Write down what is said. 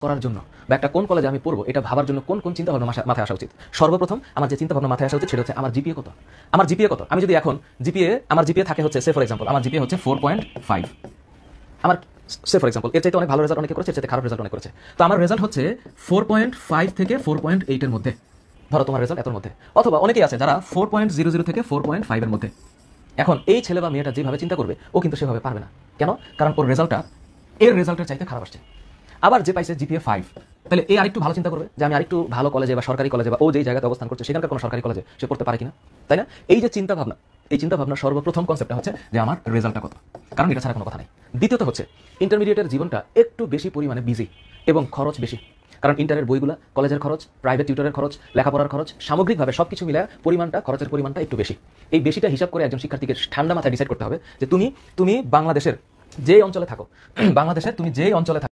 করার জন্য বা একটা কোন কলেজে আমি পড়বো এটা ভাবার জন্য কোন কোন চিন্তা ভাবনা মাথায় আসা উচিত? সর্বপ্রথম আমার যে চিন্তা ভাবনা মাথায় আসা উচিত সেটা হচ্ছে আমার জিপিএ কত। আমার জিপিএ কত? আমি যদি এখন আমার জিপিএ থাকে হচ্ছে, সে ফর এক্সাম্পল আমার জিপিএ হচ্ছে 4.5, আমার সে ফর এক্সাম্পল এর চাইতে অনেক ভালো রেজাল্ট অনেকে করেছে, এর চাইতে খারাপ রেজাল্ট অনেক করেছে। তো আমার রেজাল্ট হচ্ছে 4.5 থেকে 4.8 এর মধ্যে, ধরো তোমার রেজাল্ট এতর মধ্যে। অথবা অনেকেই আছে যারা 4.00 থেকে 4.5 এর মধ্যে। এখন এই ছেলে বা মেয়েটা যেভাবে চিন্তা করবে ও কিন্তু সেভাবে পারবে না। কেন? কারণ ওর রেজাল্টটা এর রেজাল্টের চাইতে খারাপ আসছে। আবার যে পাইছে জিপিএ 5, তাহলে এ আরেকটু ভালো চিন্তা করবে যে আমি আরেকটু ভালো কলেজে বা সরকারি কলেজে বা ও যেই জায়গাতে অবস্থান করছে সেখানকার কোনো সরকারি কলেজে সে পড়তে পারে কিনা, তাই না? এই যে চিন্তা ভাবনা, এই চিন্তা ভাবনার সর্বপ্রথম কনসেপ্টটা হচ্ছে যে আমার রেজাল্টটা কত, কারণ এটা ছাড়া কোনো কথা নেই। দ্বিতীয়ত হচ্ছে ইন্টারমিডিয়েটের জীবনটা একটু বেশি পরিমাণে বিজি এবং খরচ বেশি, কারণ ইন্টারের বইগুলা, কলেজের খরচ, প্রাইভেট টিউটরের খরচ, লেখাপড়ার খরচ, সামগ্রিকভাবে সবকিছু মিলে খরচের পরিমাণটা একটু বেশি। এই বেশিটা হিসাব করে একজন শিক্ষার্থীকে ঠান্ডা মাথায় ডিসাইড করতে হবে যে তুমি বাংলাদেশের যে অঞ্চলে থাকো, বাংলাদেশের তুমি যে অঞ্চলে থাকো